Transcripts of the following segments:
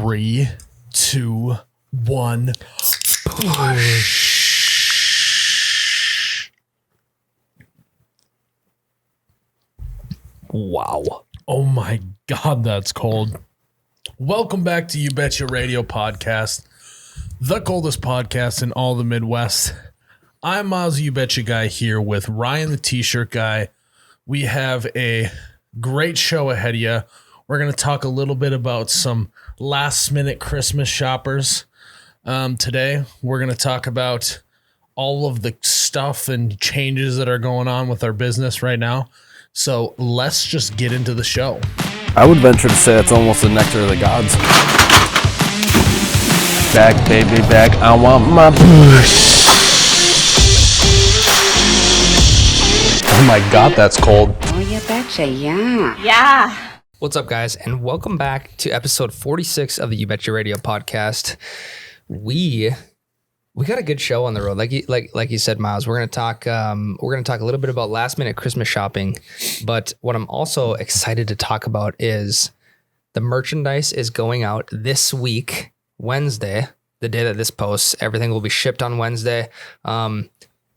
3, 2, 1. Push. Wow. Oh my God, that's cold. Welcome back to You Betcha Radio Podcast, the coldest podcast in all the Midwest. I'm Miles, You Betcha guy, here with Ryan, the T-shirt guy. We have a great show ahead of you. We're going to talk a little bit about some last-minute Christmas shoppers. Today, we're going to talk about all of the stuff and changes that are going on with our business right now. So let's just get into the show. I would venture to say it's almost the nectar of the gods. Back, baby, back. I want my push. Oh my God, that's cold. Oh, you betcha, yeah. Yeah. What's up, guys, and welcome back to episode 46 of the You Betcha Radio podcast. We got a good show on the road. Like you said, Miles, we're gonna talk a little bit about last minute Christmas shopping. But what I'm also excited to talk about is the merchandise is going out this week, Wednesday, the day that this posts. Everything will be shipped on Wednesday.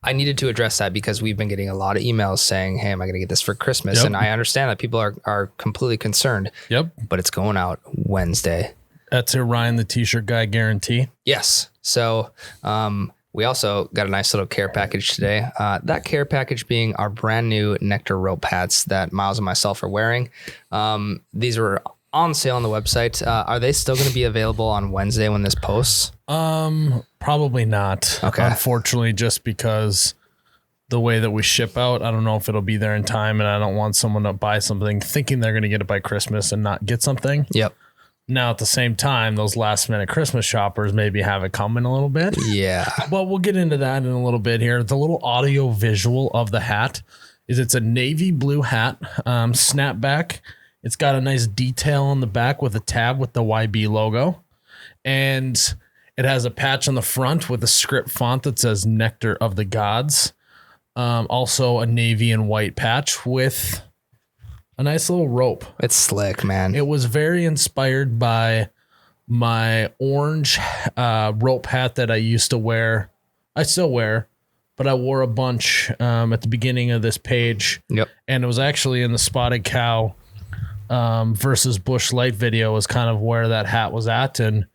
I needed to address that because we've been getting a lot of emails saying, hey, am I going to get this for Christmas? Yep. And I understand that people are completely concerned. Yep. But it's going out Wednesday. That's a Ryan, the T-shirt guy guarantee. Yes. So we also got a nice little care package today. That care package being our brand new Nectar rope hats that Miles and myself are wearing. These were on sale on the website. Are they still going to be available on Wednesday when this posts? Probably not. Okay. Unfortunately, just because the way that we ship out, I don't know if it'll be there in time, and I don't want someone to buy something thinking they're going to get it by Christmas and not get something. Yep. Now, at the same time, those last minute Christmas shoppers maybe have it coming a little bit. Yeah. But we'll get into that in a little bit here. The little audio visual of the hat is it's a navy blue hat, snapback. It's got a nice detail on the back with a tab with the YB logo. And it has a patch on the front with a script font that says Nectar of the Gods. Also a navy and white patch with a nice little rope. It's slick, man. It was very inspired by my orange rope hat that I used to wear. I still wear, but I wore a bunch at the beginning of this page. Yep. And it was actually in the Spotted Cow versus Bush Light video was kind of where that hat was at. And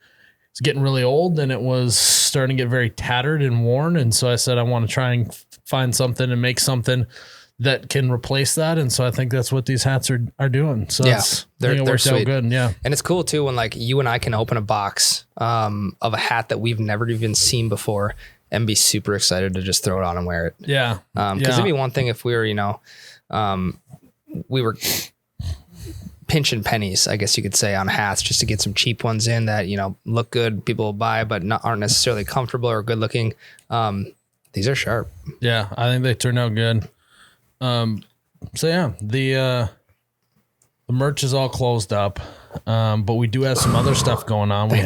it's getting really old and it was starting to get very tattered and worn. And so I said, I want to try and find something and make something that can replace that. And so I think that's what these hats are doing. So Yeah, they're so sweet. good. Yeah. And it's cool too when like you and I can open a box of a hat that we've never even seen before and be super excited to just throw it on and wear it. Yeah. Because it'd be one thing if we were, we were pinching pennies, I guess you could say, on hats just to get some cheap ones in that, look good, people will buy, but aren't necessarily comfortable or good looking. These are sharp. Yeah. I think they turned out good. So yeah, the merch is all closed up. But we do have some other stuff going on. We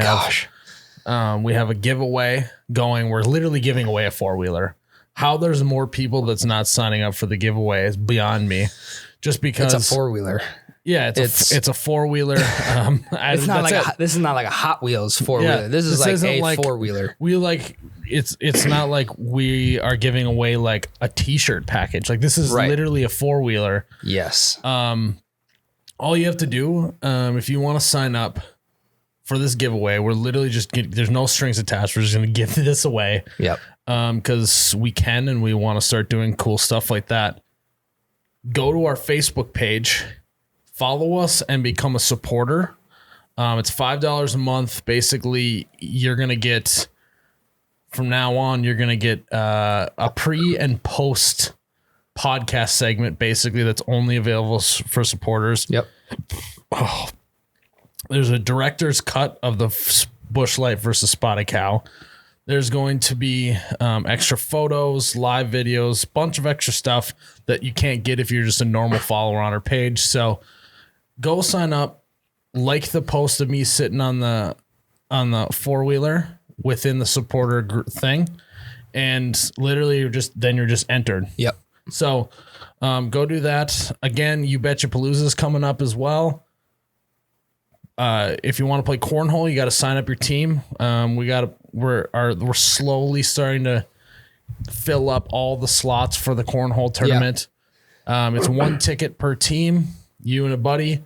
have a giveaway going. We're literally giving away a 4-wheeler. How there's more people that's not signing up for the giveaway is beyond me. Just because it's a 4-wheeler. Yeah, it's a 4-wheeler. It's not like this is not like a Hot Wheels 4-wheeler. Yeah, this is like a like 4-wheeler. It's not like we are giving away like a T-shirt package. Like this is literally a 4-wheeler. Yes. All you have to do, if you want to sign up for this giveaway, we're literally just there's no strings attached. We're just going to give this away. Yep. Because we can and we want to start doing cool stuff like that. Go to our Facebook page, follow us, and become a supporter. It's $5 a month. Basically, you're going to get, from now on, you're going to get a pre and post podcast segment, basically, that's only available for supporters. Yep. Oh, there's a director's cut of the Bush Light versus Spotted Cow. There's going to be extra photos, live videos, bunch of extra stuff that you can't get if you're just a normal follower on our page. So go sign up, like the post of me sitting on the 4-wheeler within the supporter group thing, and literally you're just entered. Yep. So go do that. Again, You Betcha Palooza is coming up as well. if you want to play cornhole, you got to sign up your team. We're slowly starting to fill up all the slots for the cornhole tournament. It's one ticket per team. You and a buddy.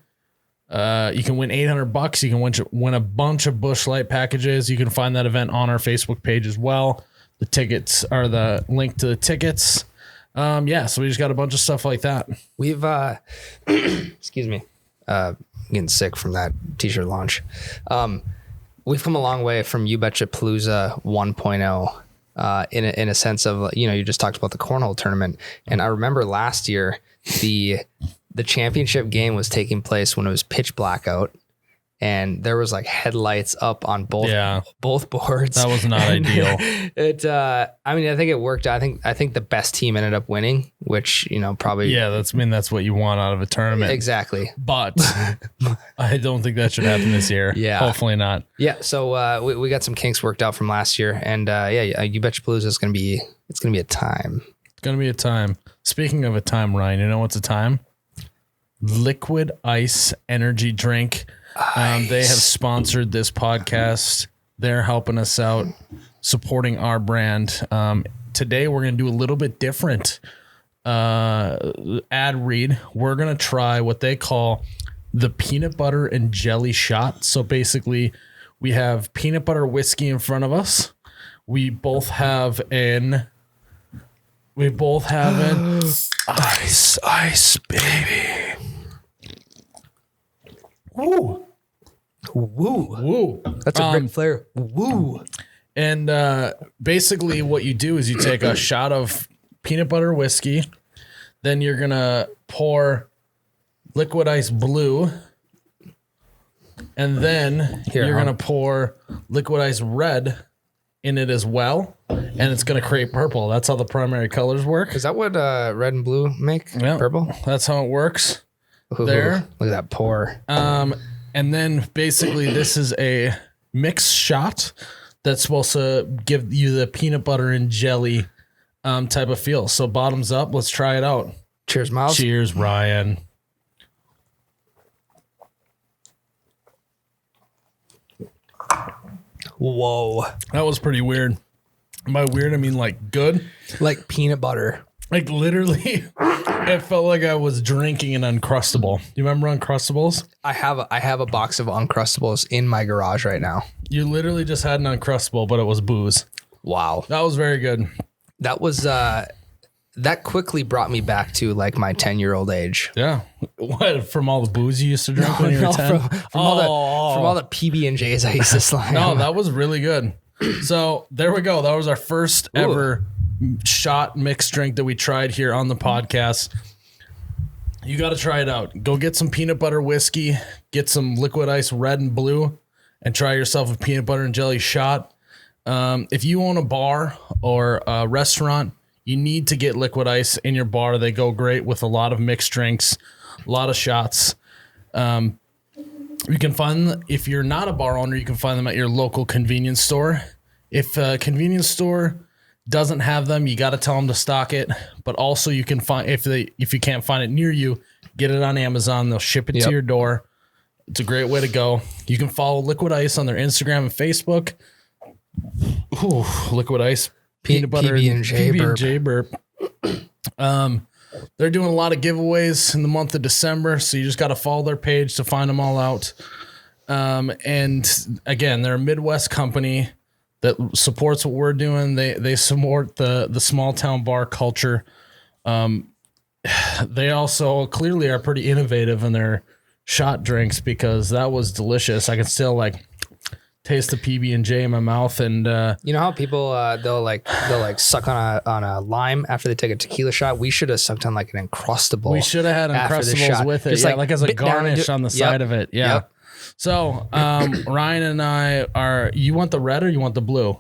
You can win $800. You can win a bunch of Busch Light packages. You can find that event on our Facebook page as well. The tickets are the link to the tickets. So we just got a bunch of stuff like that. We've excuse me, getting sick from that t-shirt launch. We've come a long way from You Betcha Palooza 1.0 in a sense of, you just talked about the cornhole tournament, and I remember last year the championship game was taking place when it was pitch black out, and there was like headlights up on both boards. That was not ideal. I think it worked. I think the best team ended up winning, which, probably. Yeah, that's what you want out of a tournament. Exactly. But I don't think that should happen this year. Yeah. Hopefully not. Yeah. So we got some kinks worked out from last year, and You Betcha Palooza is going to be a time. It's going to be a time. Speaking of a time, Ryan, you know what's a time? Liquid Ice energy drink. They have sponsored this podcast. They're helping us out, supporting our brand. Today, we're going to do a little bit different ad read. We're going to try what they call the peanut butter and jelly shot. So basically, we have peanut butter whiskey in front of us. We both have an ice, baby. Woo. That's a great flair. Woo. And basically what you do is you take a shot of peanut butter whiskey, then you're going to pour liquid ice blue, and then you're going to pour liquid ice red in it as well, and it's going to create purple. That's how the primary colors work. Is that what red and blue make? Yeah, purple? That's how it works. Ooh, there. Look at that pour. And then basically this is a mixed shot that's supposed to give you the peanut butter and jelly type of feel. So bottoms up, let's try it out. Cheers, Miles. Cheers, Ryan. Whoa. That was pretty weird. By weird, I mean like good. Like peanut butter. Like literally, it felt like I was drinking an Uncrustable. Do you remember Uncrustables? I have a box of Uncrustables in my garage right now. You literally just had an Uncrustable, but it was booze. Wow. That was very good. That was that quickly brought me back to like my 10-year-old age. Yeah. What, from all the booze you used to drink when you were 10? From all the PB&Js I used to slam. No, that was really good. So there we go. That was our first ever shot mixed drink that we tried here on the podcast. You got to try it out. Go get some peanut butter whiskey, get some liquid ice red and blue, and try yourself a peanut butter and jelly shot. If you own a bar or a restaurant, you need to get liquid ice in your bar. They go great with a lot of mixed drinks, a lot of shots. You can find them, if you're not a bar owner, you can find them at your local convenience store. If a convenience store doesn't have them, you got to tell them to stock it. But also you can find, if you can't find it near you, get it on Amazon. They'll ship it to your door. It's a great way to go. You can follow Liquid Ice on their Instagram and Facebook. Ooh, Liquid Ice, peanut butter, PB&J burp. They're doing a lot of giveaways in the month of December, so you just got to follow their page to find them all out. And again, they're a Midwest company that supports what we're doing. They support the small town bar culture. They also clearly are pretty innovative in their shot drinks, because that was delicious. I can still taste the PB&J in my mouth. And you know how people they'll suck on a lime after they take a tequila shot? We should have sucked on like an Uncrustable. We should have had Uncrustables with it. Just like as a garnish on the side of it. Yeah. Yep. So Ryan and I are, you want the red or you want the blue?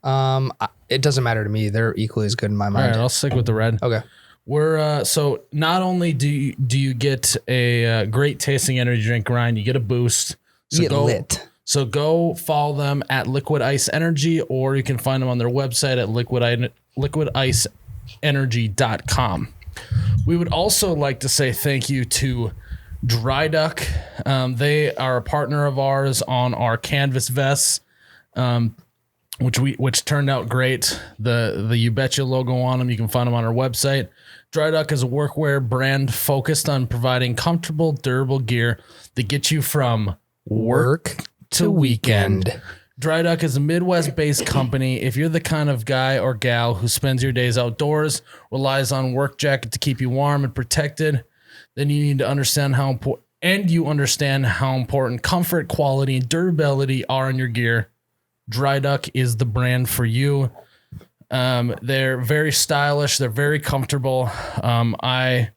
It doesn't matter to me. They're equally as good in my mind. All right, I'll stick with the red. Okay. We're so not only do you get a great tasting energy drink, Ryan, you get a boost. So you get lit. So go follow them at Liquid Ice Energy, or you can find them on their website at liquidiceenergy.com. We would also like to say thank you to Dry Duck. They are a partner of ours on our canvas vests, which turned out great. The You Betcha logo on them. You can find them on our website. Dry Duck is a workwear brand focused on providing comfortable, durable gear that gets you from work to weekend. Dry Duck is a Midwest-based company. If you're the kind of guy or gal who spends your days outdoors, relies on work jacket to keep you warm and protected, then you need to understand how important comfort, quality, and durability are in your gear. Dry Duck is the brand for you. They're very stylish. They're very comfortable. I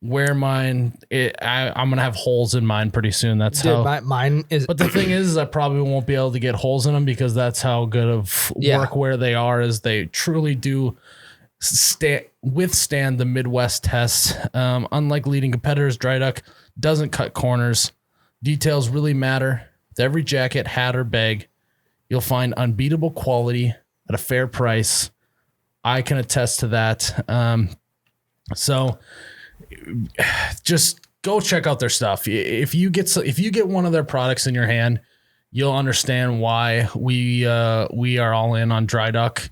wear mine. I'm going to have holes in mine pretty soon. That's how mine is. But the thing is I probably won't be able to get holes in them because that's how good of workwear they are, is they truly do withstand the Midwest test. Unlike leading competitors, Dry Duck doesn't cut corners. Details really matter. With every jacket, hat, or bag, you'll find unbeatable quality at a fair price. I can attest to that. So just go check out their stuff. If you get one of their products in your hand, you'll understand why we are all in on Dry Duck.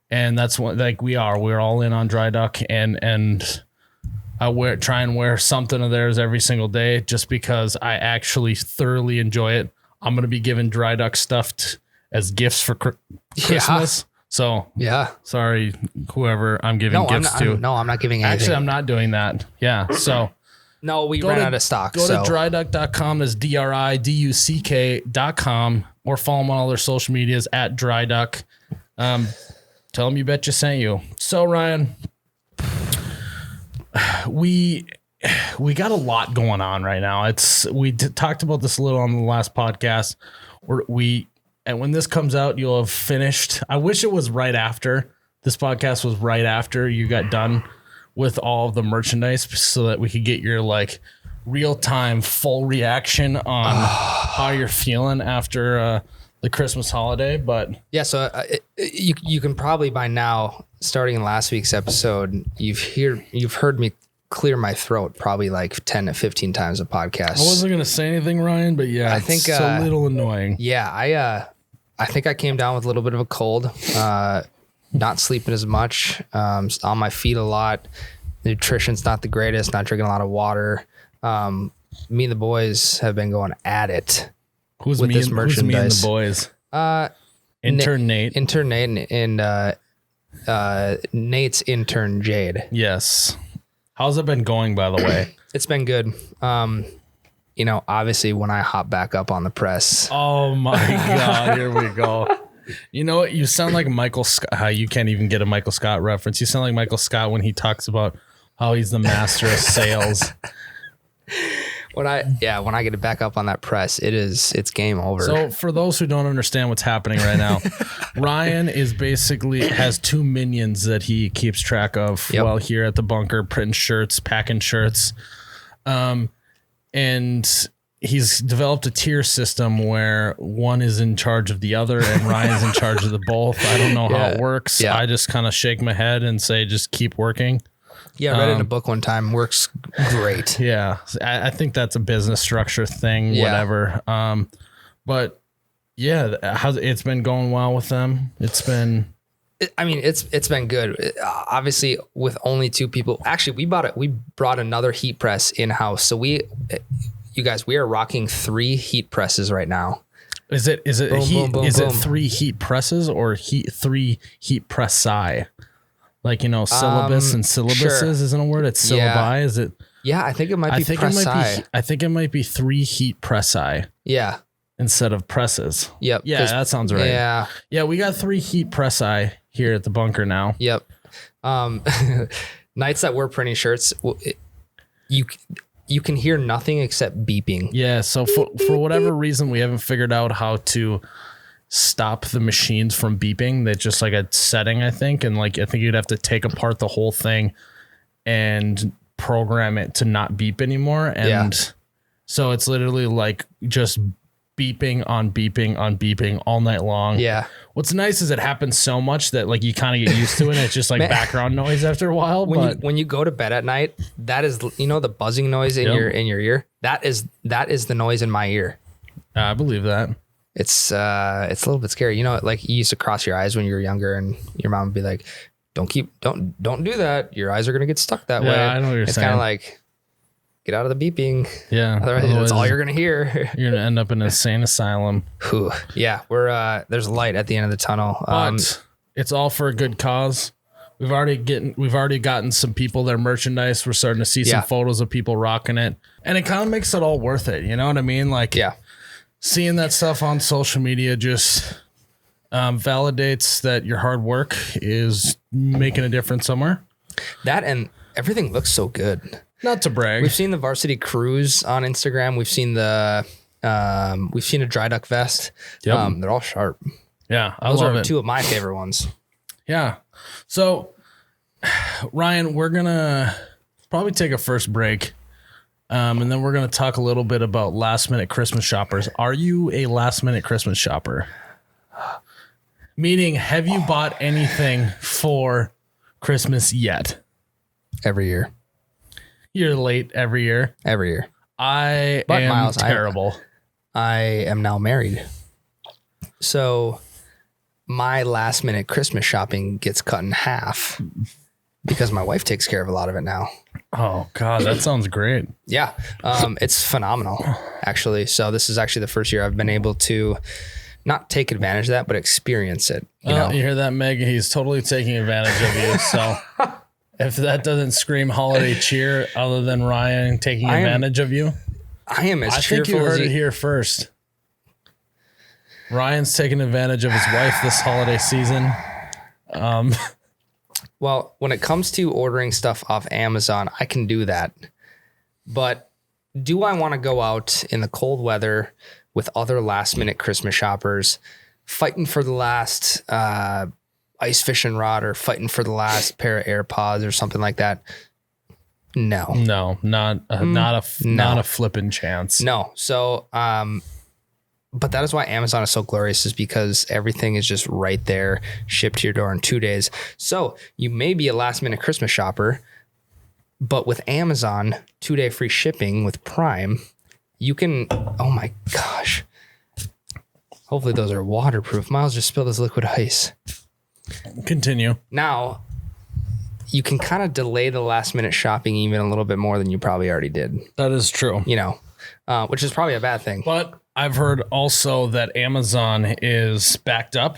And that's what we're all in on Dry Duck, and I try and wear something of theirs every single day just because I actually thoroughly enjoy it. I'm going to be giving Dry Duck stuff as gifts for Christmas. So sorry, whoever I'm giving gifts to. I'm not giving anything. Actually, I'm not doing that. Yeah. So no, we ran out of stock. Go to dryduck.com. That's DRIDUCK.com, or follow them on all their social medias at dryduck. Tell them You Betcha sent you. So Ryan, we got a lot going on right now. We talked about this a little on the last podcast. And when this comes out, you'll have finished. I wish it was right after. This podcast was right after you got done with all of the merchandise so that we could get your real-time full reaction on how you're feeling after the Christmas holiday. But yeah, so you can probably by now, starting in last week's episode, you've heard me clear my throat probably 10 to 15 times a podcast. I wasn't going to say anything, Ryan, but yeah, I think it's a little annoying. Yeah, I think I came down with a little bit of a cold, not sleeping as much, on my feet a lot. Nutrition's not the greatest, not drinking a lot of water. Me and the boys have been going at it. Who's me and the boys? Intern Nate. Intern Nate and Nate's intern Jade. Yes. How's it been going, by the way? It's been good. Obviously when I hop back up on the press. Oh my God, here we go. You know what? You sound like Michael Scott. You can't even get a Michael Scott reference. You sound like Michael Scott when he talks about how he's the master of sales. When I get it back up on that press, it's game over. So for those who don't understand what's happening right now, Ryan has two minions that he keeps track of while here at the bunker, printing shirts, packing shirts. And he's developed a tier system where one is in charge of the other and Ryan's in charge of the both. I don't know how it works. Yeah. I just kind of shake my head and say, just keep working. Yeah, I read it in a book one time. Works great. Yeah, I think that's a business structure thing, whatever. But yeah, it's been going well with them. It's been good. Obviously, with only two people. Actually, we brought another heat press in house. So we are rocking 3 heat presses right now. Is it it 3 heat presses or 3 heat pressi? Syllabus and syllabuses isn't a word. It's syllabi. Is it? Yeah, I think it might be pressi. I think it might be 3 heat pressi. Yeah. Instead of presses. Yep. Yeah, that sounds right. Yeah. Yeah, we got 3 heat pressi here at the bunker now. Yep. Nights that we're printing shirts, you can hear nothing except beeping. Yeah. So for whatever reason, we haven't figured out how to stop the machines from beeping. That's just like a setting, I think. And I think you'd have to take apart the whole thing and program it to not beep anymore. And so it's literally just beeping on beeping on beeping all night long. Yeah. What's nice is it happens so much that like you kind of get used to it. And it's just like background noise after a while. When you go to bed at night, that is, the buzzing noise in your ear. That is the noise in my ear. I believe that. It's a little bit scary. Like you used to cross your eyes when you were younger, and your mom would be like, don't do that. Your eyes are gonna get stuck that way. I know what you're saying. It's kind of like, get out of the beeping. Yeah. Otherwise, that's all you're gonna hear. You're gonna end up in an insane asylum. Whew. Yeah, there's light at the end of the tunnel. But it's all for a good cause. We've already gotten some people their merchandise. We're starting to see some photos of people rocking it, and it kind of makes it all worth it. You know what I mean? Like, seeing that stuff on social media just validates that your hard work is making a difference somewhere. That, and everything looks so good. Not to brag. We've seen the varsity cruise on Instagram. We've seen a dry duck vest. Yep. They're all sharp. Yeah, Those love are it. two of my favorite ones. Yeah. So, Ryan, we're gonna probably take a first break, and then we're gonna talk a little bit about last minute Christmas shoppers. Are you a last minute Christmas shopper? Meaning, have you bought anything for Christmas yet? Every year. You're late every year. Every year. I But am Miles, terrible. I am now married. So my last minute Christmas shopping gets cut in half because my wife takes care of a lot of it now. Oh God, that sounds great. Yeah. It's phenomenal, actually. So this is actually the first year I've been able to not take advantage of that, but experience it. You hear that, Meg? He's totally taking advantage of you. So if that doesn't scream holiday cheer other than Ryan taking advantage of you, I am as I cheerful think you heard as it here first. Ryan's taking advantage of his wife this holiday season. Well, when it comes to ordering stuff off Amazon, I can do that. But do I want to go out in the cold weather with other last minute Christmas shoppers fighting for the last ice fishing rod or fighting for the last pair of AirPods or something like that? No, not a flipping chance. No. So, but that is why Amazon is so glorious, is because everything is just right there, shipped to your door in 2 days. So you may be a last minute Christmas shopper, but with Amazon 2-day free shipping with Prime, you can, oh my gosh. Hopefully those are waterproof. Miles just spilled his liquid ice. Continue. Now, you can kind of delay the last minute shopping even a little bit more than you probably already did. That is true. Which is probably a bad thing. But I've heard also that Amazon is backed up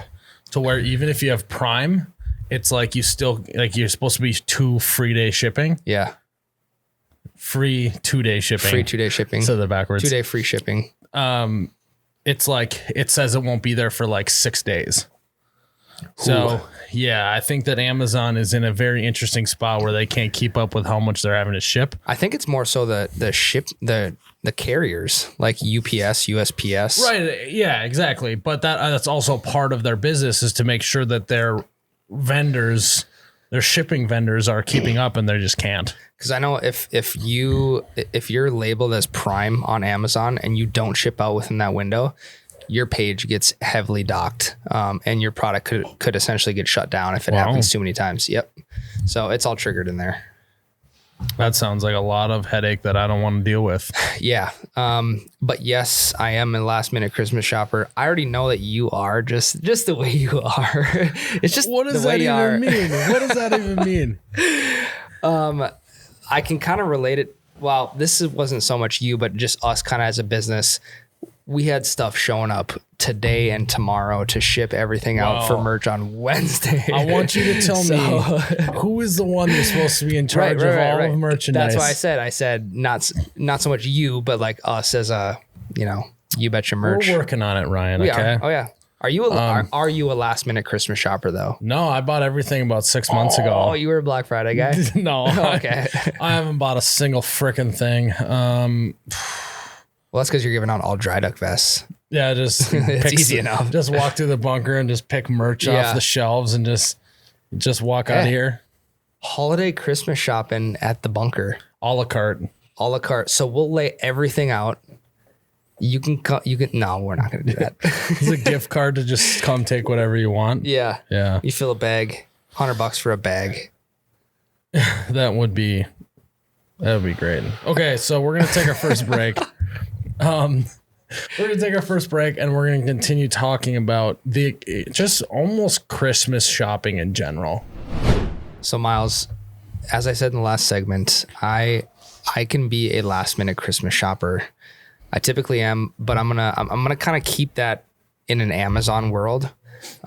to where even if you have Prime, it's like you're supposed to be 2 free day shipping. Yeah. Free 2-day shipping. Free 2-day shipping. So they're backwards. 2-day free shipping. It's like, it says it won't be there for like 6 days. So yeah, I think that Amazon is in a very interesting spot where they can't keep up with how much they're having to ship. I think it's more so the carriers like UPS, USPS. Right. Yeah, exactly. But that's also part of their business, is to make sure that their shipping vendors are keeping up, and they just can't. Because I know if you're labeled as Prime on Amazon and you don't ship out within that window, your page gets heavily docked, and your product could essentially get shut down if it happens too many times. Yep. So it's all triggered in there. That sounds like a lot of headache that I don't want to deal with. Yeah. But yes, I am a last minute Christmas shopper. I already know that you are just the way you are. It's just what does that even mean? What does that even mean? I can kind of relate it. Well, wasn't so much you, but just us kind of as a business. We had stuff showing up today and tomorrow to ship everything out for merch on Wednesday. I want you to tell me who is the one that's supposed to be in charge of all of merchandise. That's why I said not so much you, but like us as a, You Betcha merch. We're working on it, Ryan. We okay. Are. Oh yeah. Are you a last minute Christmas shopper though? No, I bought everything about 6 months ago. Oh, you were a Black Friday guy? No. Okay. I haven't bought a single freaking thing. Well, that's because you're giving out all dry duck vests. Yeah, just it's easy enough. Just walk through the bunker and just pick merch off the shelves and just walk out of here. Holiday Christmas shopping at the bunker. A la carte. A la carte. So we'll lay everything out You can no, we're not going to do that. It's a gift card to just come take whatever you want. Yeah. Yeah. You fill a bag, $100 for a bag. That would be great. Okay, so we're gonna take our first break. We're gonna take our first break, and we're gonna continue talking about the just almost Christmas shopping in general. So Miles, as I said in the last segment, I can be a last minute Christmas shopper. I typically am, but I'm gonna kind of keep that in an Amazon world.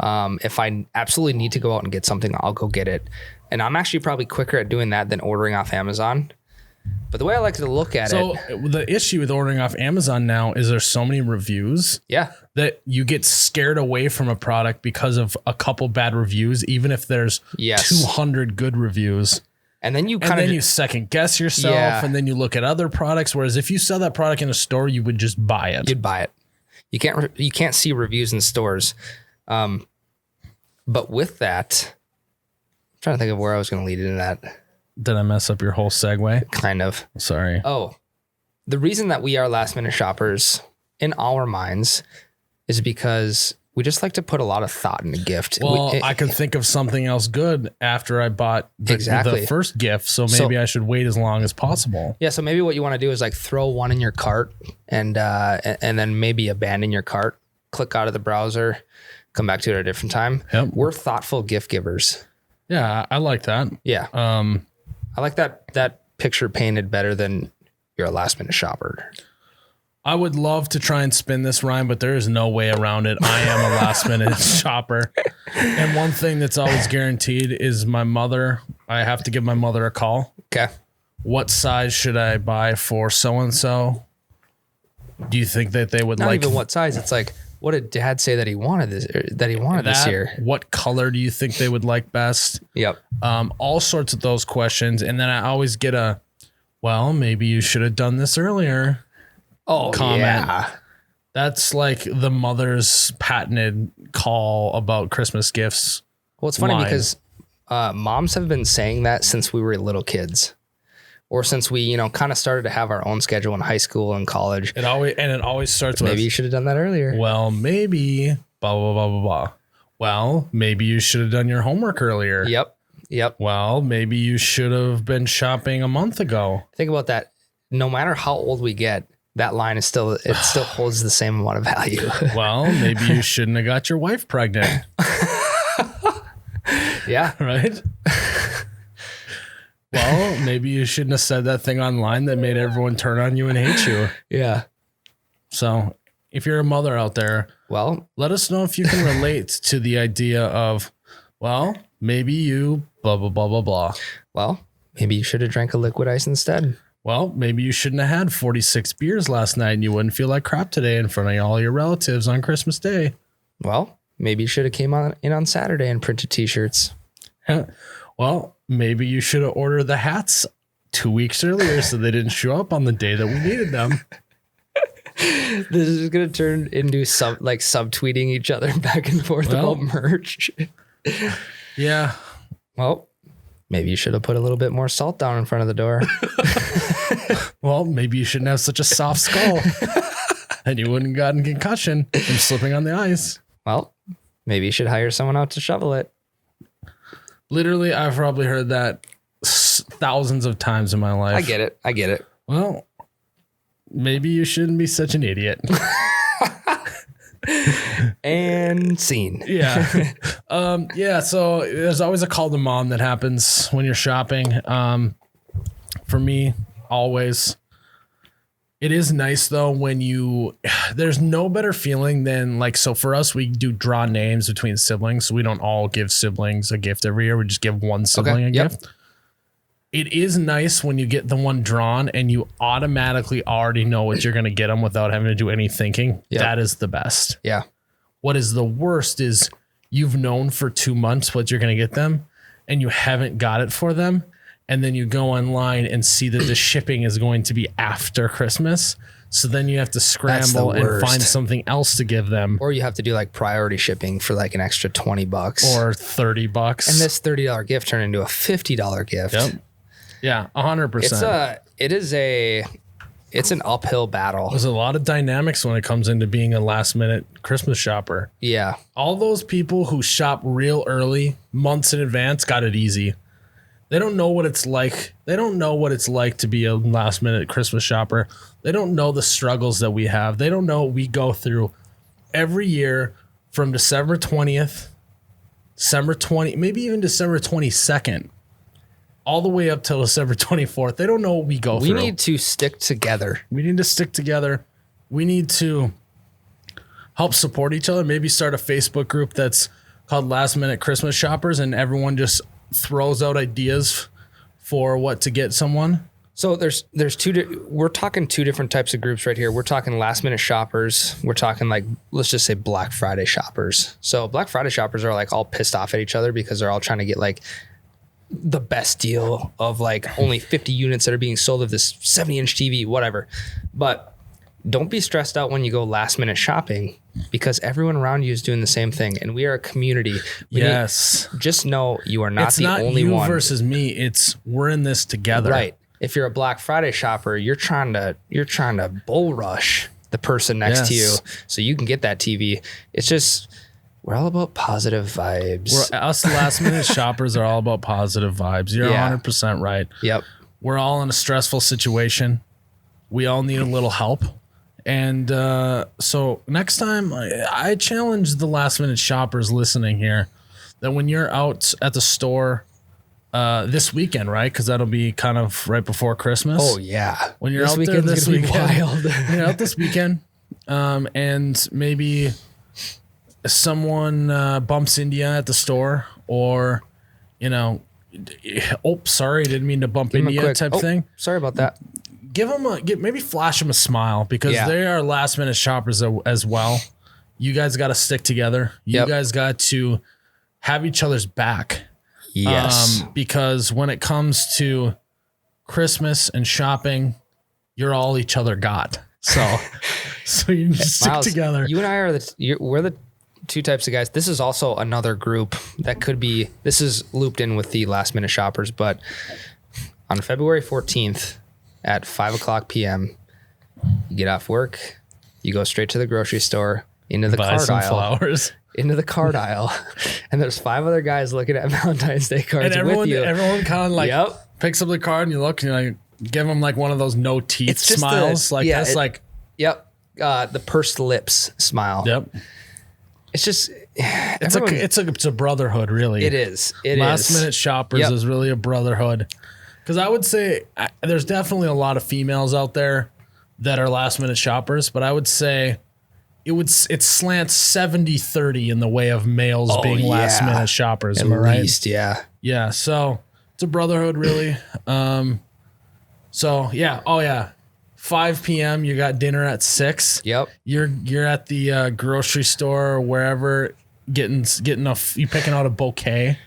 If I absolutely need to go out and get something, I'll go get it. And I'm actually probably quicker at doing that than ordering off Amazon. But the way I like to look at it. So the issue with ordering off Amazon now is there's so many reviews that you get scared away from a product because of a couple bad reviews, even if there's 200 good reviews. And then you you second guess yourself, and then you look at other products. Whereas if you sell that product in a store, you would just buy it. You'd buy it. You can't see reviews in stores. But with that, I'm trying to think of where I was going to lead into that. Did I mess up your whole segue? Kind of. Sorry. Oh, the reason that we are last minute shoppers in our minds is because we just like to put a lot of thought in a gift. Well, I could think of something else good after I bought the first gift. So maybe I should wait as long as possible. Yeah. So maybe what you want to do is like throw one in your cart and then maybe abandon your cart, click out of the browser, come back to it at a different time. Yep. We're thoughtful gift givers. Yeah, I like that. Yeah. I like that picture painted better than you're a last minute shopper. I would love to try and spin this rhyme, but there is no way around it. I am a last minute shopper. And one thing that's always guaranteed is my mother. I have to give my mother a call. Okay. What size should I buy for so-and-so? Do you think that they would Not like even what size? It's like, what did Dad say that he wanted this year? What color do you think they would like best? Yep. All sorts of those questions. And then I always get well, maybe you should have done this earlier. Comment. Yeah. That's like the mother's patented call about Christmas gifts. Well, it's funny because moms have been saying that since we were little kids. Or since we, kind of started to have our own schedule in high school and college. It always starts with, maybe you should have done that earlier. Well, maybe blah, blah, blah, blah, blah. Well, maybe you should have done your homework earlier. Yep. Well, maybe you should have been shopping a month ago. Think about that. No matter how old we get, that line is still holds the same amount of value. Well, maybe you shouldn't have got your wife pregnant. Yeah. Right? Well, maybe you shouldn't have said that thing online that made everyone turn on you and hate you. Yeah. So if you're a mother out there, well, let us know if you can relate to the idea of, well, maybe you blah, blah, blah, blah, blah. Well, maybe you should have drank a liquid ice instead. Well, maybe you shouldn't have had 46 beers last night and you wouldn't feel like crap today in front of all your relatives on Christmas Day. Well, maybe you should have came in on Saturday and printed t-shirts. Well, maybe you should have ordered the hats 2 weeks earlier so they didn't show up on the day that we needed them. This is going to turn into subtweeting each other back and forth about merch. Yeah. Well, maybe you should have put a little bit more salt down in front of the door. Well, maybe you shouldn't have such a soft skull and you wouldn't have gotten concussion from slipping on the ice. Well, maybe you should hire someone out to shovel it. Literally, I've probably heard that thousands of times in my life. I get it. Well, maybe you shouldn't be such an idiot. And scene. Yeah. Yeah. So there's always a call to mom that happens when you're shopping. For me, always. It is nice though when there's no better feeling than so for us, we do draw names between siblings. So we don't all give siblings a gift every year. We just give one sibling a gift. It is nice when you get the one drawn and you automatically already know what you're going to get them without having to do any thinking. Yep. That is the best. Yeah. What is the worst is you've known for 2 months what you're going to get them and you haven't got it for them. And then you go online and see that the shipping is going to be after Christmas. So then you have to scramble and find something else to give them. Or you have to do priority shipping for an extra $20 or $30. And this $30 gift turned into a $50 gift. Yep. Yeah, 100%. it's an uphill battle. There's a lot of dynamics when it comes into being a last minute Christmas shopper. Yeah. All those people who shop real early, months in advance, got it easy. They don't know what it's like. They don't know what it's like to be a last minute Christmas shopper. They don't know the struggles that we have. They don't know what we go through every year from December 20th, December 20, maybe even December 22nd, all the way up till December 24th. They don't know what we go through. We need to stick together. We need to stick together. We need to help support each other. Maybe start a Facebook group that's called Last Minute Christmas Shoppers, and everyone just throws out ideas for what to get someone. So there's we're talking two different types of groups right here. We're talking last minute shoppers. We're talking like, let's just say Black Friday shoppers. So Black Friday shoppers are like all pissed off at each other because they're all trying to get like the best deal of like only 50 units that are being sold of this 70-inch TV, whatever. But don't be stressed out when you go last minute shopping because everyone around you is doing the same thing. And we are a community. Just know you are not the only one. It's not you versus me. It's we're in this together. Right. If you're a Black Friday shopper, you're trying to bull rush the person next to you so you can get that TV. It's just, we're all about positive vibes. Us last minute shoppers are all about positive vibes. You're 100% right. Yep. We're all in a stressful situation. We all need a little help. And so next time, I challenge the last minute shoppers listening here that when you're out at the store this weekend, right? Because that'll be kind of right before Christmas. Oh, yeah. When you're out there this weekend, you're out this weekend, and maybe someone bumps into you at the store, or, you know, oh, sorry, didn't mean to bump into you type thing. Sorry about that. Maybe flash them a smile because they are last minute shoppers as well. You guys got to stick together. You guys got to have each other's back. Yes. Because when it comes to Christmas and shopping, you're all each other got. So you need to stick together. You and I are we're the two types of guys. This is also another group that could be, this is looped in with the last minute shoppers, but on February 14th, at 5:00 p.m., you get off work, you go straight to the grocery store, into the card aisle, and there's 5 other guys looking at Valentine's Day cards with you. Everyone kind of like picks up the card and you look and you like give them like one of those no teeth smiles, the pursed lips smile. Yep. It's just it's a brotherhood, really. It is. Last minute shoppers is really a brotherhood. Because I would say there's definitely a lot of females out there that are last minute shoppers, but I would say it slants 70-30 in the way of males being last minute shoppers. Am I right? At least, yeah. Yeah. So it's a brotherhood, really. 5 p.m. You got dinner at 6. Yep. You're at the grocery store or wherever getting you picking out a bouquet.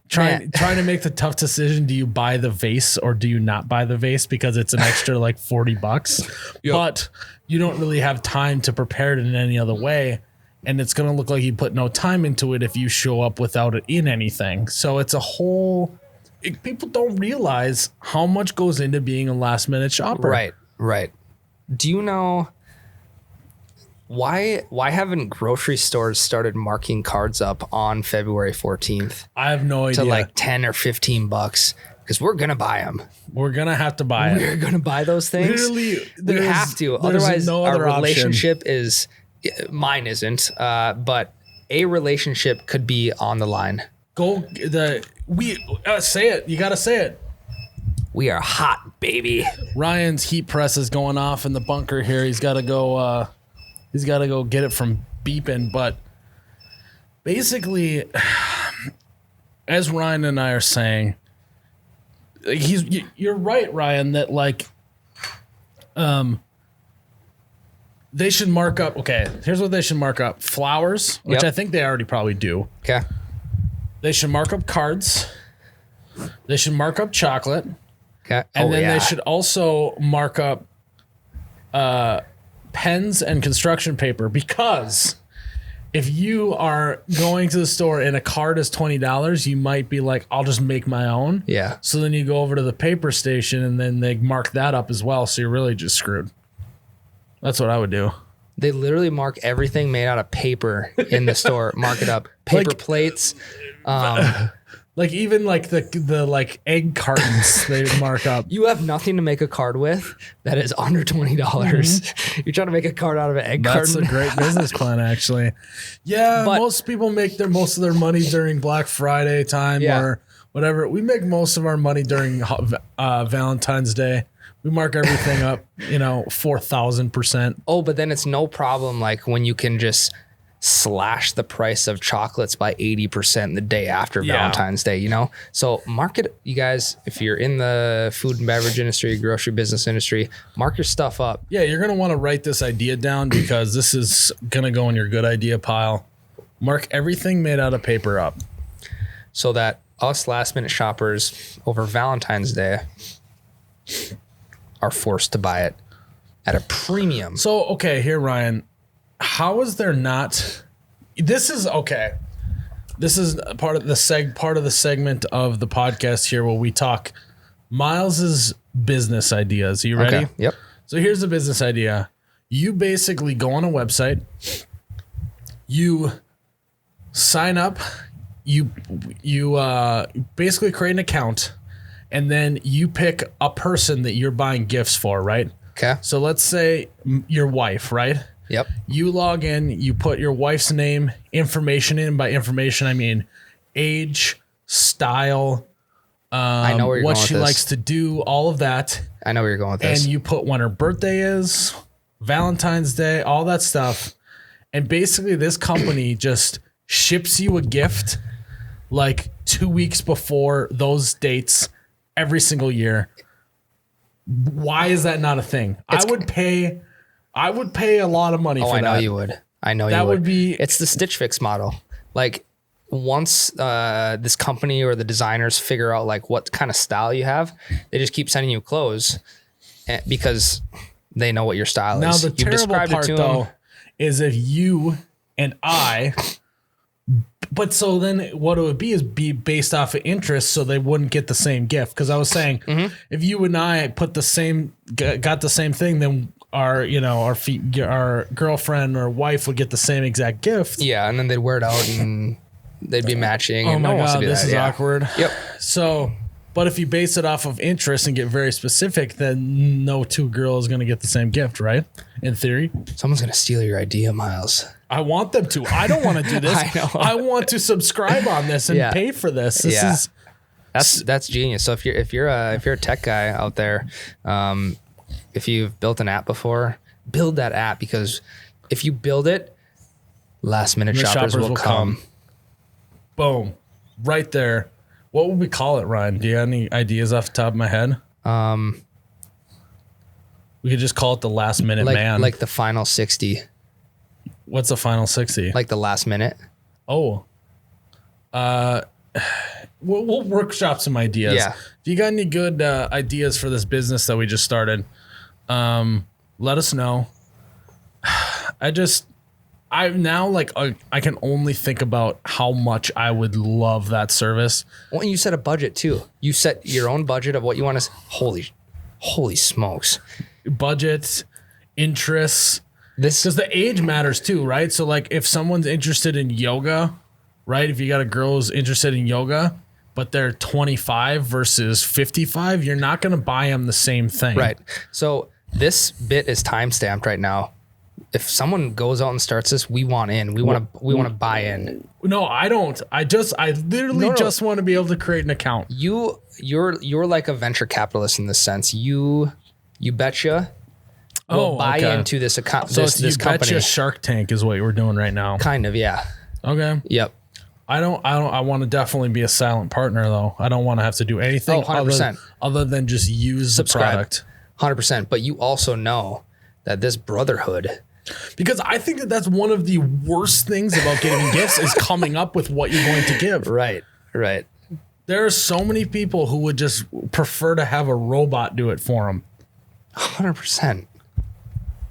Trying to make the tough decision. Do you buy the vase or do you not buy the vase because it's an extra like $40, but you don't really have time to prepare it in any other way. And it's going to look like you put no time into it if you show up without it in anything. So it's a whole, people don't realize how much goes into being a last minute shopper. Right. Do you know why haven't grocery stores started marking cards up on February 14th? I have no idea. To like 10 or 15 bucks because we're going to buy them. We're going to have to buy it. We're going to buy those things. Literally, we have to. Otherwise, our relationship is, mine isn't, but a relationship could be on the line. Say it. You got to say it. We are hot, baby. Ryan's heat press is going off in the bunker here. He's got to go. He's got to go get it from beeping. But basically, as Ryan and I are saying, you're right, Ryan, that like, they should mark up. Okay, here's what they should mark up: flowers, which I think they already probably do. Okay. They should mark up cards. They should mark up chocolate. Okay. And then they should also mark up pens and construction paper, because if you are going to the store and a card is $20, you might be like, I'll just make my own. Yeah. So then you go over to the paper station and then they mark that up as well. So you're really just screwed. That's what I would do. They literally mark everything made out of paper in the store. Mark it up. Paper plates. Like even like the like egg cartons they mark up. You have nothing to make a card with that is under $20. You're trying to make a card out of an egg That's carton. a great business plan, actually. Yeah, But- most people make most of their money during Black Friday time Yeah. or whatever. We make most of our money during Valentine's Day. We mark everything up, 4,000%. Oh, but then it's no problem like when you can just slash the price of chocolates by 80% the day after Yeah. Valentine's Day, So market, you guys, if you're in the food and beverage industry, grocery business industry, mark your stuff up. Yeah, you're going to want to write this idea down because this is going to go in your good idea pile. Mark everything made out of paper up. So that us last minute shoppers over Valentine's Day are forced to buy it at a premium. So, okay, here, Ryan, how is there not? This is okay. This is part of the segment of the podcast here where we talk Miles's business ideas. Are you ready? Okay. Yep. So here's the business idea. You basically go on a website, you sign up, you basically create an account, and then you pick a person that you're buying gifts for, right? Okay. So let's say your wife, right? Yep. You log in, you put your wife's name, information in. By information, I mean age, style, I know where you're what going with she this. likes to do, all of that. I know where you're going with this. And you put when her birthday is, Valentine's Day, all that stuff. And basically this company just ships you a gift like 2 weeks before those dates every single year. Why is that not a thing? I would pay a lot of money for that. I know you would. That would be- It's the Stitch Fix model. Like once this company or the designers figure out like what kind of style you have, they just keep sending you clothes because they know what your style Now is. the terrible part though is if you and I, but so then what it would be based off of interest, so they wouldn't get the same gift. Because I was saying, if you and I got the same thing, then our girlfriend or wife would get the same exact gift. Yeah, and then they'd wear it out and they'd be matching. Oh and no my one wants to god, do this that. is Yeah. awkward. Yep. So, but if you base it off of interest and get very specific, then no two girls going to get the same gift, right? In theory. Someone's gonna steal your idea, Miles. I want them to. I don't want to do this. I know. I want to subscribe on this and Yeah. pay for this. This Yeah. is That's genius. So if you're a tech guy out there, if you've built an app before, build that app, because if you build it, last minute The shoppers will come. boom, right there. What would we call it, Ryan? Do you have any ideas off the top of my head? We could just call it the last minute man. Like the final 60, What's the final 60? like the last minute. Oh, we'll workshop some ideas. Yeah. If you got any good ideas for this business that we just started, let us know. I'm now like I can only think about how much I would love that service. Well, and you set a budget too. You set your own budget of what you want to. Holy smokes! Budget, interests, This because the age matters too, right? So like if someone's interested in yoga, right? If you got a girl who's interested in yoga, but they're 25 versus 55, you're not going to buy them the same thing. right. So this bit is time stamped right now. If someone goes out and starts this, we want in. We want to buy in. No, I don't. I literally No. just want to be able to create an account. You're like a venture capitalist in this sense. You betcha will buy okay. into this account. So this you company. betcha Shark Tank is what we're doing right now. Kind of, yeah. Okay. Yep. I want to definitely be a silent partner though. I don't want to have to do anything 100%. other than just use Subscribe. the product. 100%. But you also know that this brotherhood. Because I think that's one of the worst things about getting gifts is coming up with what you're going to give. Right. There are so many people who would just prefer to have a robot do it for them. 100%.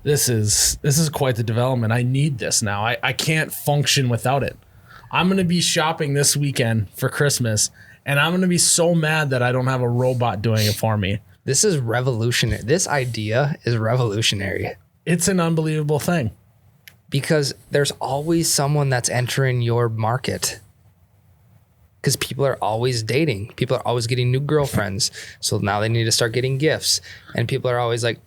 This is quite the development. I need this now. I can't function without it. I'm going to be shopping this weekend for Christmas, and I'm going to be so mad that I don't have a robot doing it for me. This is revolutionary. This idea is revolutionary. It's an unbelievable thing. Because there's always someone that's entering your market. Because people are always dating. People are always getting new girlfriends. So now they need to start getting gifts. And people are always like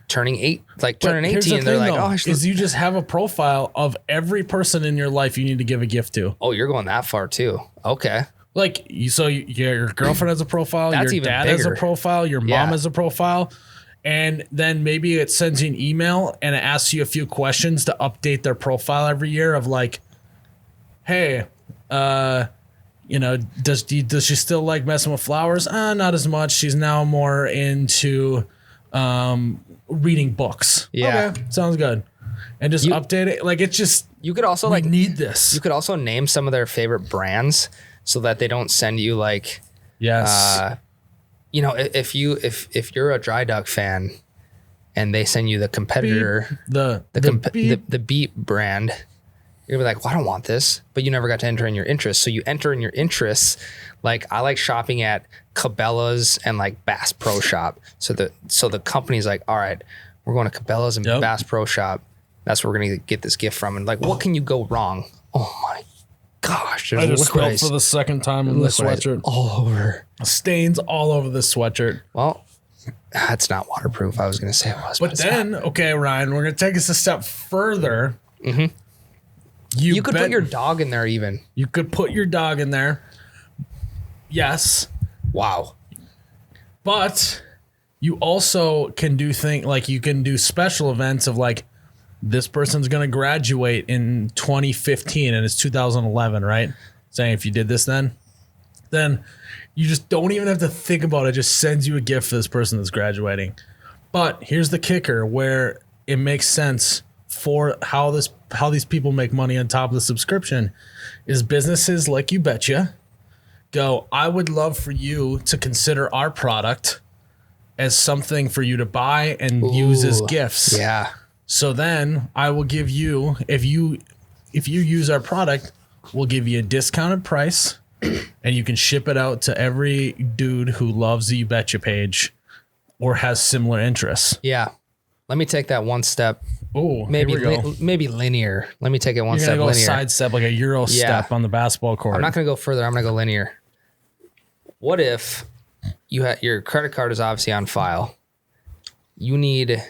turning 18. And they're like, oh, is you just have a profile of every person in your life you need to give a gift to. Oh, you're going that far too. Okay. Like, your girlfriend has a profile, That's your even dad has bigger. a profile, your mom has a profile. And then maybe it sends you an email and it asks you a few questions to update their profile every year of like, hey, does she still like messing with flowers? Not as much. She's now more into reading books. Yeah. Okay, sounds good. And just update it. Like, it's just, You could also we need this. You could also name some of their favorite brands so that they don't send you like, Yes. if you're a Dry Duck fan and they send you the competitor, the Beat brand, you're gonna be like, well, I don't want this, but you never got to enter in your interests. So you enter in your interests. Like, I like shopping at Cabela's and like Bass Pro Shop. So the company's like, all right, we're going to Cabela's and Bass Pro Shop. That's where we're going to get this gift from. And like, what can you go wrong? Oh my gosh. I just spilled for the second time in the sweatshirt. All over. Stains all over the sweatshirt. Well, it's not waterproof. I was going to say it was. But then, okay, Ryan, we're going to take us a step further. Mm-hmm. You could put your dog in there even. You could put your dog in there. Yes. Wow. But you also can do you can do special events of like, this person's going to graduate in 2015 and it's 2011, right? Saying if you did this then you just don't even have to think about it. It just sends you a gift for this person that's graduating. But here's the kicker where it makes sense for how these people make money on top of the subscription is businesses like You Betcha go, I would love for you to consider our product as something for you to buy and use as gifts. Yeah. So then I will give you, if you use our product, we'll give you a discounted price and you can ship it out to every dude who loves the You Betcha page or has similar interests. Yeah. Let me take that one step. Oh, maybe linear. Let me take it one step linear. Side step, like a Euro step on the basketball court. I'm not going to go further. I'm going to go linear. What if your credit card is obviously on file? You need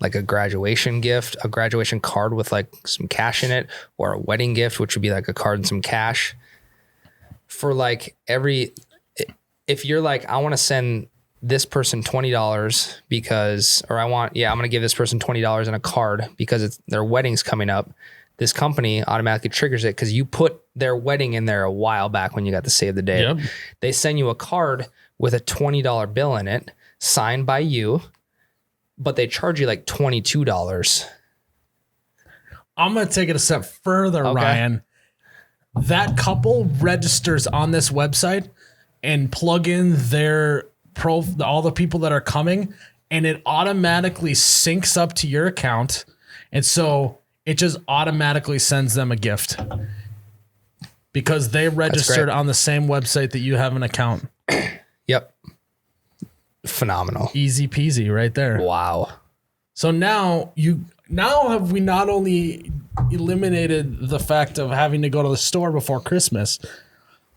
like a graduation gift, a graduation card with like some cash in it, or a wedding gift, which would be like a card and some cash. For like if you're like, I want to send this person $20 because, or I'm going to give this person $20 in a card because their wedding's coming up. This company automatically triggers it because you put their wedding in there a while back when you got to save the date. Yep. They send you a card with a $20 bill in it, signed by you, but they charge you like $22. I'm going to take it a step further, Ryan. That couple registers on this website and plug in their all the people that are coming, and it automatically syncs up to your account. And so it just automatically sends them a gift because they registered on the same website that you have an account. Yep. Phenomenal. Easy peasy right there. Wow. So now have we not only eliminated the fact of having to go to the store before Christmas,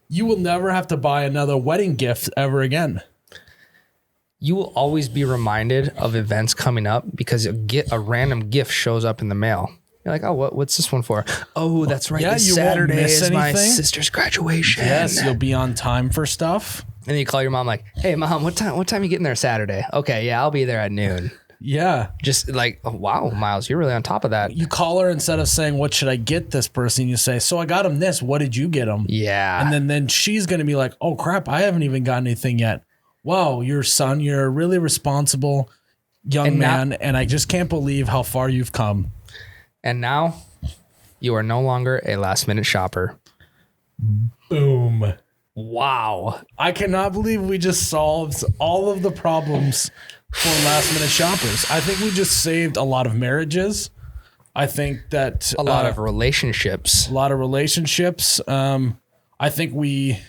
you will never have to buy another wedding gift ever again. You will always be reminded of events coming up because a random gift shows up in the mail. You're like, oh, what's this one for? Oh, that's right. This Saturday is my sister's graduation. Yes, you'll be on time for stuff. And then you call your mom like, hey, Mom, what time you getting there Saturday? Okay, yeah, I'll be there at noon. Yeah. Just like, oh, wow, Miles, you're really on top of that. You call her instead of saying, what should I get this person? You say, so I got him this. What did you get him? Yeah. And then she's going to be like, oh, crap, I haven't even gotten anything yet. Wow, you're a really responsible young man, and I just can't believe how far you've come. And now you are no longer a last-minute shopper. Boom. Wow. I cannot believe we just solved all of the problems for last minute shoppers. I think we just saved a lot of marriages. I think that A lot of relationships. I think we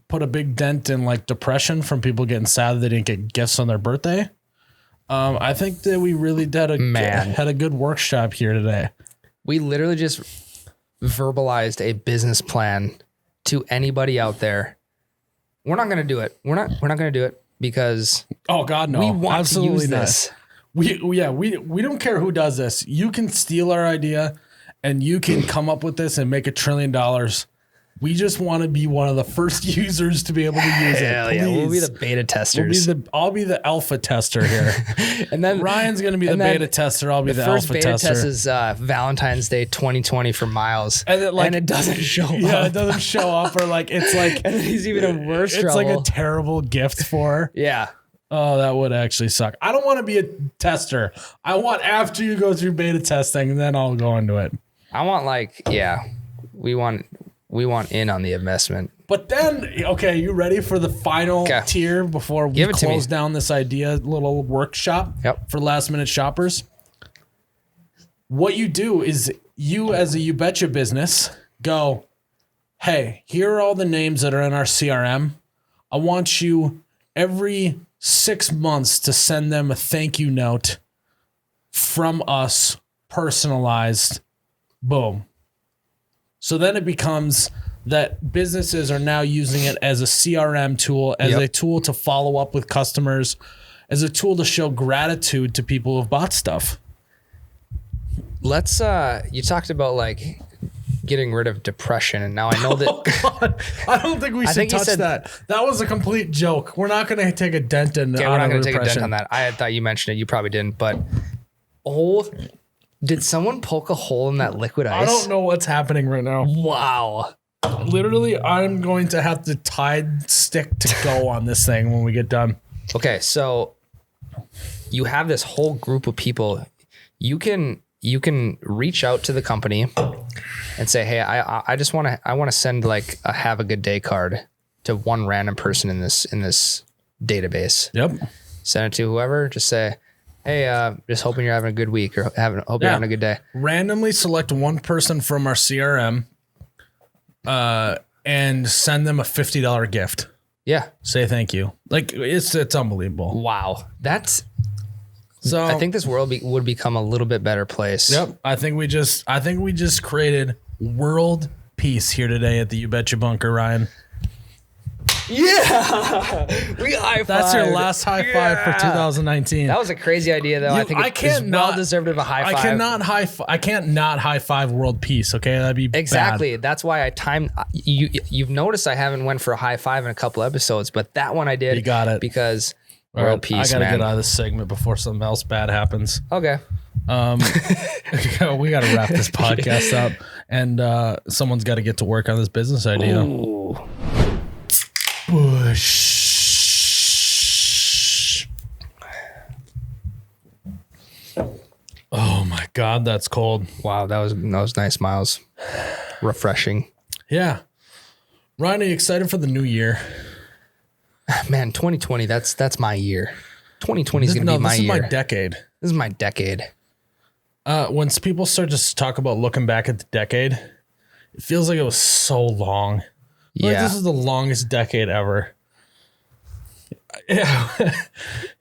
put a big dent in like depression from people getting sad that they didn't get gifts on their birthday. I think that we really had a good workshop here today. We literally just verbalized a business plan to anybody out there. We're not going to do it. We're not going to do it because oh God, no, we want absolutely to use not. this. We don't care who does this. You can steal our idea and you can come up with this and make $1 trillion. We just want to be one of the first users to be able to use Hell it. yeah, we'll be Please. the beta testers. I'll be the alpha tester here. And then Ryan's going to be the beta tester. I'll be the first alpha beta tester. test is Valentine's Day 2020 for Miles. And it doesn't show up. Yeah, it doesn't show up, or like it's like And then he's even in worse it's trouble. like a terrible gift for her. Yeah. Oh, that would actually suck. I don't want to be a tester. I want after you go through beta testing, then I'll go into it. I want we want in on the investment. But then, okay, you ready for the final tier before we close down this idea little workshop for last minute shoppers? What you do is you as a You Betcha business go, hey, here are all the names that are in our CRM. I want you every 6 months to send them a thank you note from us, personalized. Boom. So then it becomes that businesses are now using it as a CRM tool, as a tool to follow up with customers, as a tool to show gratitude to people who have bought stuff. Let's you talked about like getting rid of depression, and now I know that God, I don't think we should touch that. That was a complete joke. We're not going to take a dent in we're not going to take a dent on that. I thought you mentioned it. You probably didn't, but did someone poke a hole in that liquid ice? I don't know what's happening right now. Wow. Literally, I'm going to have the Tide stick to go on this thing when we get done. Okay, so you have this whole group of people. You can reach out to the company and say, hey, I just want to send like a have a good day card to one random person in this database. Yep. Send it to whoever. Just say, hey, just hoping you're having a good week or hope you're having a good day. Randomly select one person from our CRM and send them a $50 gift. Yeah. Say thank you. Like it's unbelievable. Wow. So I think this world would become a little bit better place. Yep. I think we just created world peace here today at the You Betcha Bunker, Ryan. Yeah. We high five. That's your last high five for 2019. That was a crazy idea though. I think it's well deserved of a high five. I can't not high five world peace. Okay. That'd be exactly. bad. That's why I timed you've noticed I haven't went for a high five in a couple episodes, but that one I did. You got it. Because world peace. I gotta get out of this segment before something else bad happens. Okay. We gotta wrap this podcast up, and someone's got to get to work on this business idea. Ooh. Bush. Oh my God, that's cold. Wow, that was nice, Miles. Refreshing. Yeah. Ryan, are you excited for the new year? Man, 2020, that's my year. 2020 is going to be my year. This is my decade. This is my decade. When people start to talk about looking back at the decade, it feels like it was so long. Yeah. Like this is the longest decade ever. Yeah.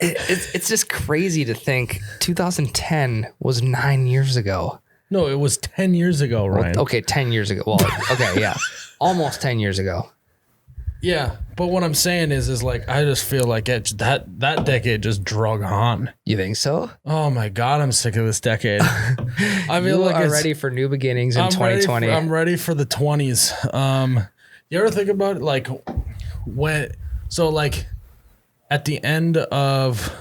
It's just crazy to think 2010 was 9 years ago. No, it was 10 years ago, Ryan. Well, okay, 10 years ago. Well, okay, yeah. Almost 10 years ago. Yeah, but what I'm saying is like I just feel like that decade just drug on. You think so? Oh my God, I'm sick of this decade. I feel like I'm ready for new beginnings in 2020. I'm ready for the 20s. You ever think about like like at the end of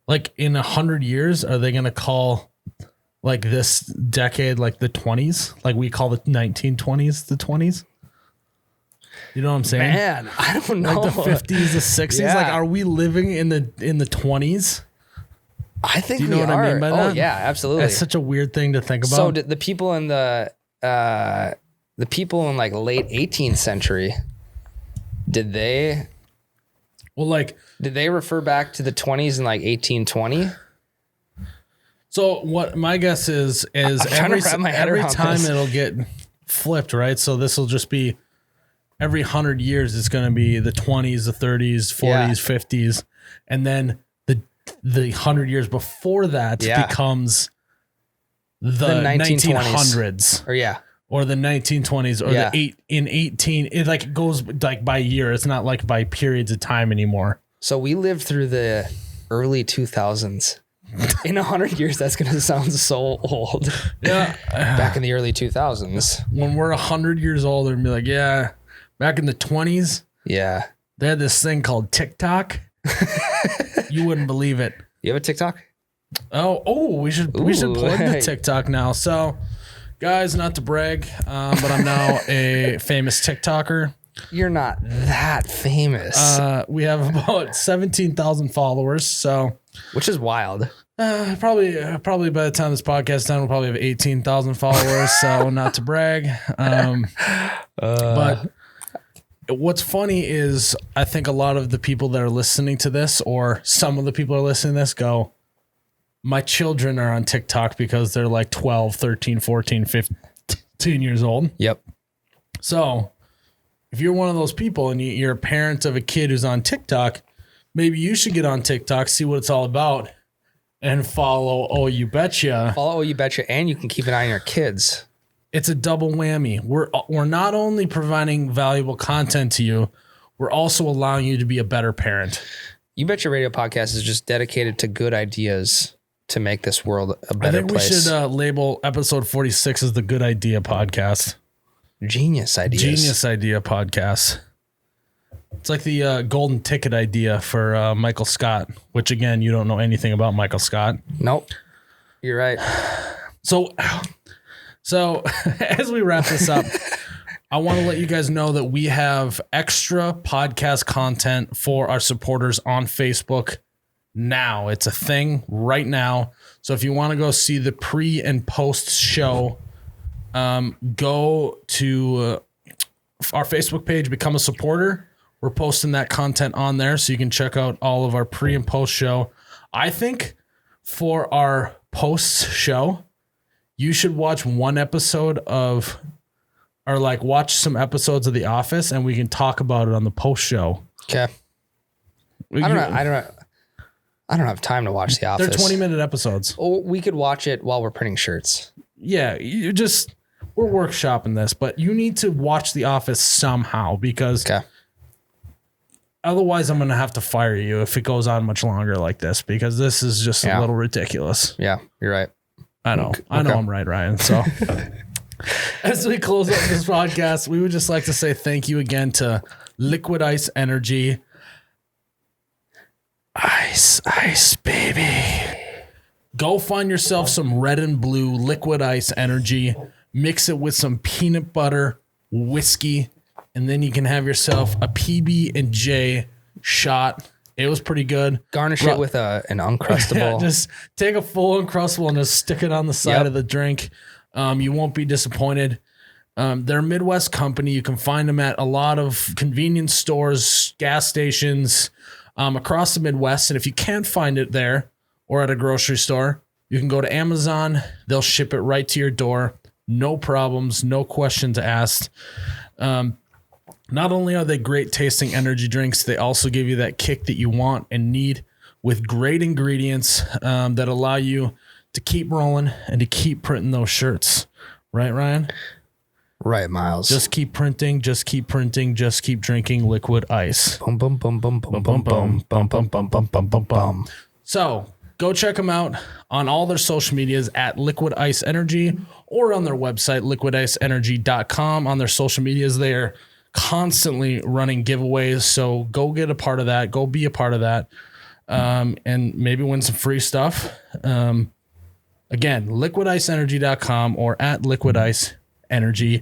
like in 100 years, are they gonna call like this decade like the 20s? Like we call the 1920s the 20s? You know what I'm saying? Man, I don't know. Like the 50s, the 60s. Yeah. Like, are we living in the 20s? I think Do you know what I mean by that? Oh yeah, absolutely. That's such a weird thing to think about. So the people in the the people in like late 18th century, did they refer back to the 20s in like 1820? So what my guess is every time it'll get flipped, right? So this will just be every 100 years. It's going to be the 20s, the 30s, 40s, 50s, and then the 100 years before that becomes the 1900s, or the 1920s, or the 18. It like goes like by year. It's not like by periods of time anymore. So we lived through the early 2000s. In 100 years, that's going to sound so old. Yeah. Back in the early 2000s. When we're 100 years old, and be like, yeah, back in the 20s, yeah, they had this thing called TikTok. You wouldn't believe it. You have a TikTok? Oh, we should plug the TikTok now. So, guys, not to brag, but I'm now a famous TikToker. You're not that famous. We have about 17,000 followers. So, which is wild. Probably by the time this podcast is done, we'll probably have 18,000 followers. So not to brag. But what's funny is I think a lot of the people that are listening to this, or some of the people that are listening to this, go, my children are on TikTok because they're like 12, 13, 14, 15 years old. Yep. So if you're one of those people and you're a parent of a kid who's on TikTok, maybe you should get on TikTok, see what it's all about, and follow Oh You Betcha. Follow Oh You Betcha, and you can keep an eye on your kids. It's a double whammy. We're not only providing valuable content to you, we're also allowing you to be a better parent. You Betcha Radio Podcast is just dedicated to good ideas to make this world a better place. I think we should label episode 46 as the Good Idea Podcast. Genius ideas. Genius Idea Podcast. It's like the golden ticket idea for Michael Scott, which, again, you don't know anything about Michael Scott. Nope. You're right. So as we wrap this up, I want to let you guys know that we have extra podcast content for our supporters on Facebook now. It's a thing right now. So if you want to go see the pre and post show, go to our Facebook page, become a supporter. We're posting that content on there so you can check out all of our pre and post show. I think for our post show, you should watch one episode of, or like watch some episodes of The Office, and we can talk about it on the post show. Okay. I don't have time to watch The Office. They're 20-minute episodes. Oh, we could watch it while we're printing shirts. Yeah, we're workshopping this, but you need to watch The Office somehow, because otherwise I'm going to have to fire you if it goes on much longer like this, because this is just a little ridiculous. Yeah, you're right. I know. Okay. I know I'm right, Ryan. So as we close up this podcast, we would just like to say thank you again to Liquid Ice Energy. Ice, baby. Go find yourself some red and blue Liquid Ice Energy. Mix it with some peanut butter, whiskey, and then you can have yourself a PB&J shot. It was pretty good. Garnish it with an Uncrustable. Yeah, just take a full Uncrustable and just stick it on the side of the drink. You won't be disappointed. They're a Midwest company. You can find them at a lot of convenience stores, gas stations across the Midwest. And if you can't find it there or at a grocery store, you can go to Amazon. They'll ship it right to your door. No problems, no questions asked. Not only are they great tasting energy drinks, they also give you that kick that you want and need with great ingredients that allow you to keep rolling and to keep printing those shirts. Right, Ryan? Right, Miles. Just keep printing, just keep printing, just keep drinking Liquid Ice. Bum, bum, bum, bum, bum, bum, bum, bum, bum, bum, bum, bum, bum, bum. So go check them out on all their social medias at Liquid Ice Energy, or on their website, liquidiceenergy.com. On their social medias, they're constantly running giveaways. So go get a part of that. Go be a part of that. And maybe win some free stuff. Again, liquidiceenergy.com or at Liquid Ice Energy.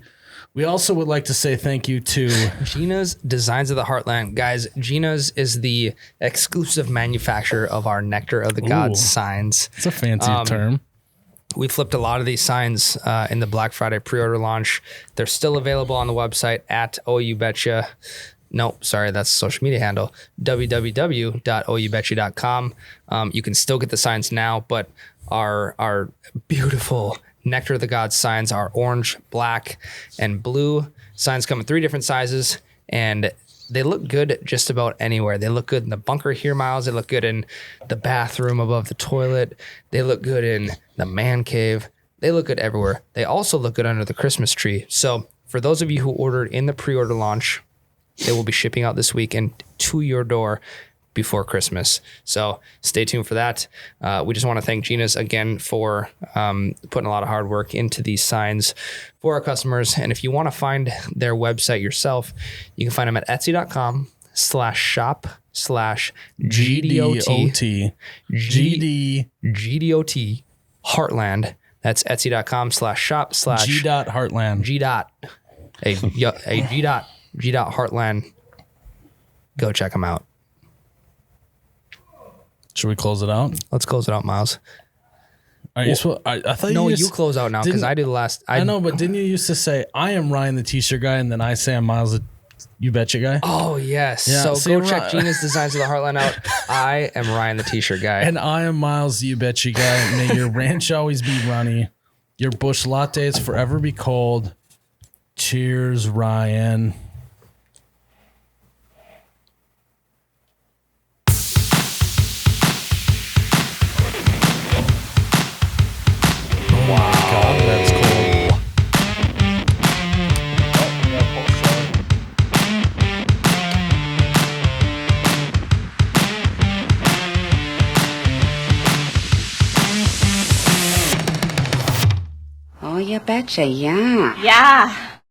We also would like to say thank you to Gina's Designs of the Heartland. Guys, Gina's is the exclusive manufacturer of our Nectar of the Gods signs. It's a fancy term. We flipped a lot of these signs in the Black Friday pre-order launch. They're still available on the website at OUBetcha. Nope, sorry, that's the social media handle, www.oubetcha.com. You can still get the signs now, but our beautiful Nectar of the Gods signs are orange, black, and blue. Signs come in 3 different sizes, and they look good just about anywhere. They look good in the bunker here, Miles. They look good in the bathroom above the toilet. They look good in the man cave. They look good everywhere. They also look good under the Christmas tree. So for those of you who ordered in the pre-order launch, they will be shipping out this week and to your door before Christmas. So stay tuned for that. We just want to thank Gina's again for putting a lot of hard work into these signs for our customers. And if you want to find their website yourself, you can find them at etsy.com/shop/GDOT. GDOT Heartland. That's etsy.com/shop/ G.Heartland. G. Heartland. Go check them out. Should we close it out? Let's close it out, Miles. Are you supposed, I thought No, you you close out now because I do the last. I know, but didn't you used to say, I am Ryan the t-shirt guy, and then I say I'm Miles the You Betcha guy? Oh, yes. Yeah, So see, go check Gina's Designs of the Heartland out. I am Ryan the t-shirt guy. And I am Miles the You Betcha guy. May your ranch always be runny. Your bush lattes forever be cold. Cheers, Ryan. Wow, God, that's cold. Oh, you betcha, yeah. Yeah.